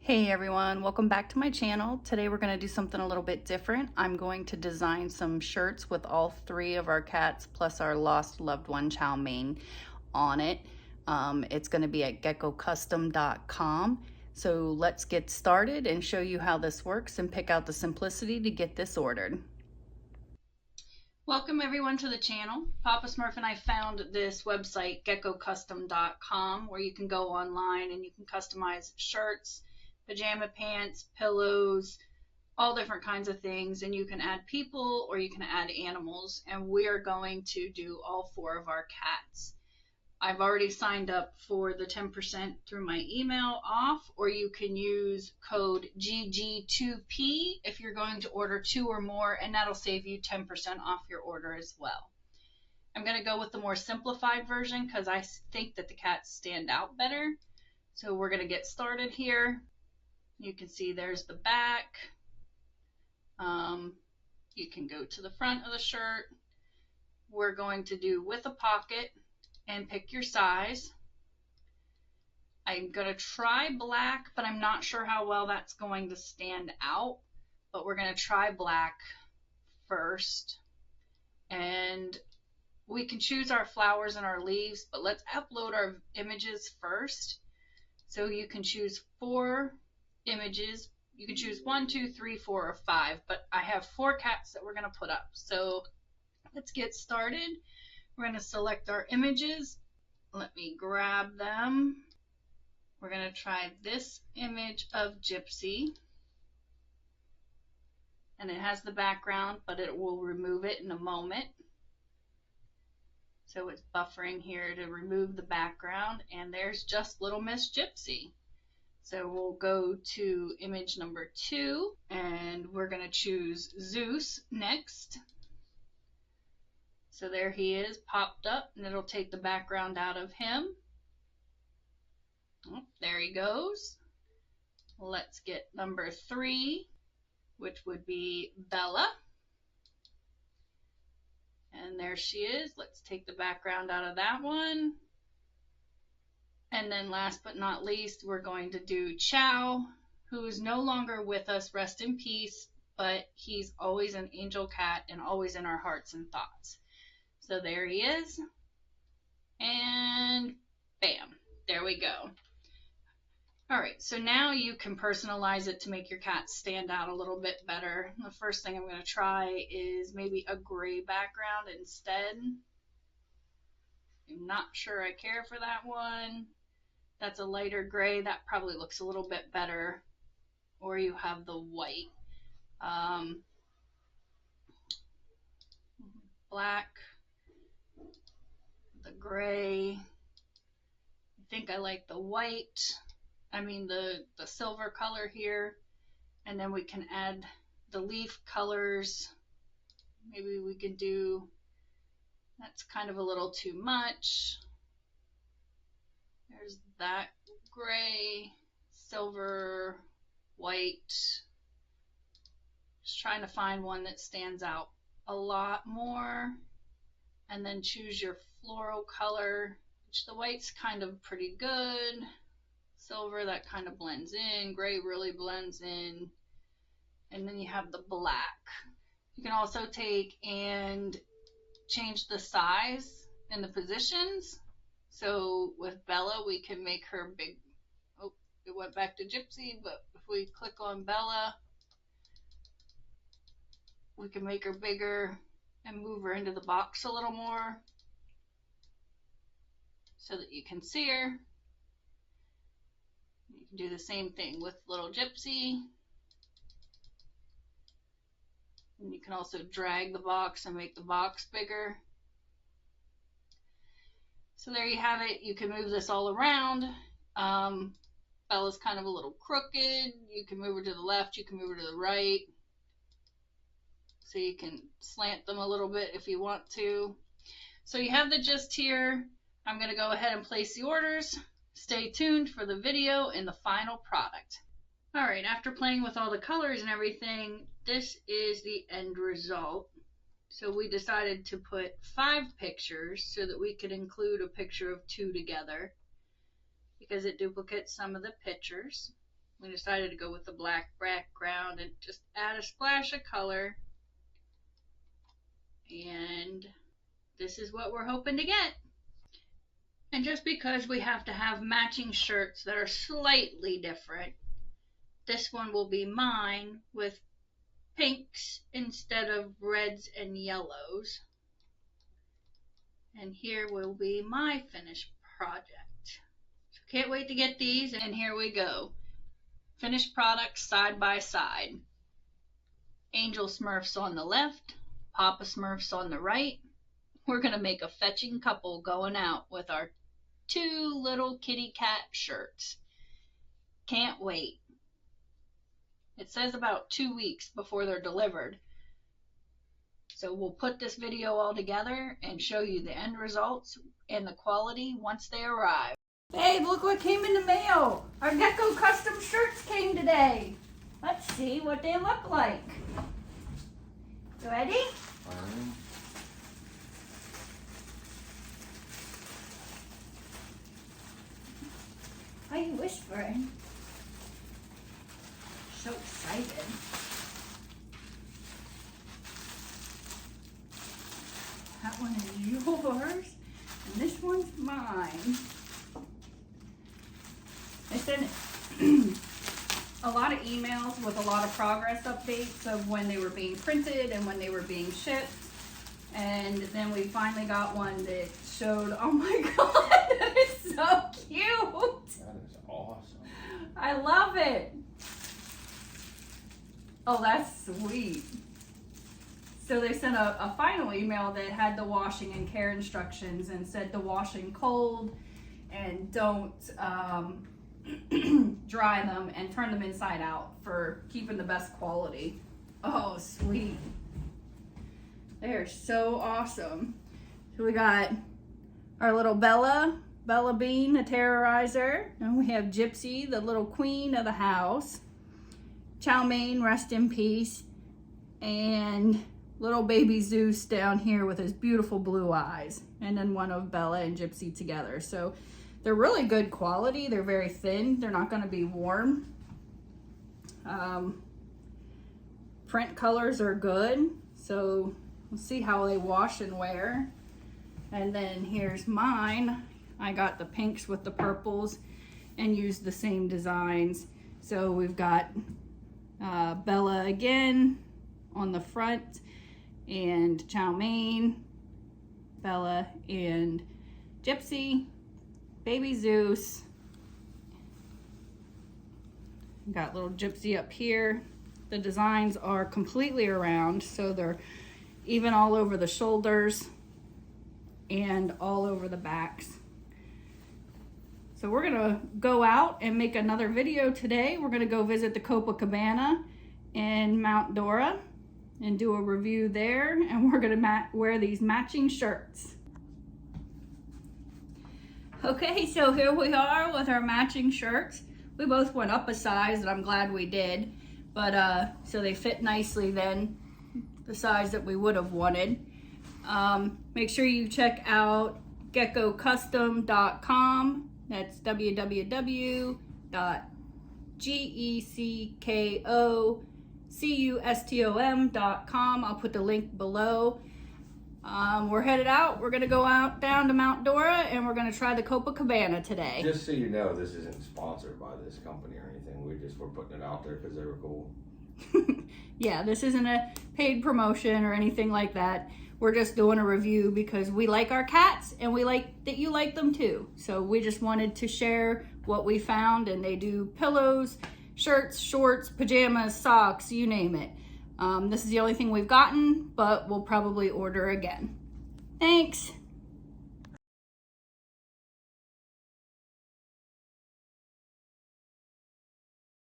Hey everyone, welcome back to my channel. Today we're going to do something a little bit different. I'm going to design some shirts with all three of our cats plus our lost loved one chow mein on it. It's going to be at geccocustom.com. So let's get started and show you how this works and pick out the simplicity to get this ordered. Welcome everyone to the channel. Papa Smurf and I found this website, geccocustom.com, where you can go online and you can customize shirts, pajama pants, pillows, all different kinds of things, and you can add people or you can add animals, and we are going to do all four of our cats. I've already signed up for the 10% through my email off, or you can use code GG2P if you're going to order 2 or more, and that'll save you 10% off your order as well. I'm going to go with the more simplified version because I think that the cats stand out better. So we're going to get started here. You can see there's the back. You can go to the front of the shirt. We're going to do with a pocket and pick your size. I'm going to try black, but I'm not sure how well that's going to stand out. But we're going to try black first. And we can choose our flowers and our leaves, but let's upload our images first. So you can choose 4 images. You can choose 1, 2, 3, 4, or 5, but I have 4 cats that we're going to put up. So let's get started. We're going to select our images. Let me grab them. We're going to try this image of Gypsy. And it has the background, but it will remove it in a moment. So it's buffering here to remove the background. And there's just little Miss Gypsy. So we'll go to image number 2, and we're going to choose Zeus next. So there he is, popped up, and it'll take the background out of him. Oh, there he goes. Let's get number 3, which would be Bella. And there she is. Let's take the background out of that one. And then last but not least, we're going to do Chow, who is no longer with us, rest in peace, but he's always an angel cat and always in our hearts and thoughts. So there he is. And bam, there we go. All right, so now you can personalize it to make your cat stand out a little bit better. The first thing I'm going to try is maybe a gray background instead. I'm not sure I care for that one. That's a lighter gray. That probably looks a little bit better. Or you have the white. Black. The gray. I think I like the white. I mean the silver color here. And then we can add the leaf colors. Maybe we could do, that's kind of a little too much. There's that gray, silver, white. Just trying to find one that stands out a lot more. And then choose your floral color, which the white's kind of pretty good. Silver, that kind of blends in. Gray really blends in. And then you have the black. You can also take and change the size and the positions. So with Bella, we can make her big. Oh, it went back to Gypsy, but if we click on Bella, we can make her bigger and move her into the box a little more so that you can see her. You can do the same thing with little Gypsy. And you can also drag the box and make the box bigger. So there you have it. You can move this all around. Bella's kind of a little crooked. You can move her to the left. You can move her to the right. So you can slant them a little bit if you want to. So you have the gist here. I'm going to go ahead and place the orders. Stay tuned for the video and the final product. All right, after playing with all the colors and everything, this is the end result. So we decided to put 5 pictures so that we could include a picture of 2 together because it duplicates some of the pictures. We decided to go with the black background and just add a splash of color. And this is what we're hoping to get. And just because we have to have matching shirts that are slightly different, this one will be mine with pinks instead of reds and yellows. And here will be my finished project. So can't wait to get these, and here we go. Finished products side by side. Angel Smurfs on the left, Papa Smurfs on the right. We're going to make a fetching couple going out with our 2 little kitty cat shirts. Can't wait. It says about 2 weeks before they're delivered. So we'll put this video all together and show you the end results and the quality once they arrive. Babe, look what came in the mail. Our Gecko Custom shirts came today. Let's see what they look like. You ready? Why are you whispering? So excited. That one is yours, and this one's mine. I sent a lot of emails with a lot of progress updates of when they were being printed and when they were being shipped. And then we finally got one that showed, oh my God, that is so cute. That is awesome. I love it. Oh, that's sweet. So they sent a final email that had the washing and care instructions and said to wash in cold and don't dry them and turn them inside out for keeping the best quality. Oh, sweet. They're so awesome. So we got our little Bella Bean, the terrorizer, and we have Gypsy, the little queen of the house. Chow Mein, rest in peace, and little baby Zeus down here with his beautiful blue eyes, and then one of Bella and Gypsy together. So they're really good quality. They're very thin. They're not going to be warm. Print colors are good, so we'll see how they wash and wear. And then here's mine. I got the pinks with the purples and used the same designs. So we've got Bella again on the front, and Chow Mein, Bella and Gypsy, baby Zeus. Got little Gypsy up here. The designs are completely around, so they're even all over the shoulders and all over the backs. So we're gonna go out and make another video today. We're gonna go visit the Copacabana in Mount Dora and do a review there, and we're gonna wear these matching shirts. Okay, so here we are with our matching shirts. We both went up a size, and I'm glad we did. But so they fit nicely then, the size that we would have wanted. Make sure you check out geccocustom.com. That's www.geccocustom.com. I'll put the link below. We're headed out. We're gonna go out down to Mount Dora, and we're gonna try the Copacabana today. Just so you know, this isn't sponsored by this company or anything. We're putting it out there because they were cool. Yeah, this isn't a paid promotion or anything like that. We're just doing a review because we like our cats and we like that you like them too. So we just wanted to share what we found, and they do pillows, shirts, shorts, pajamas, socks, you name it. This is the only thing we've gotten, but we'll probably order again. Thanks.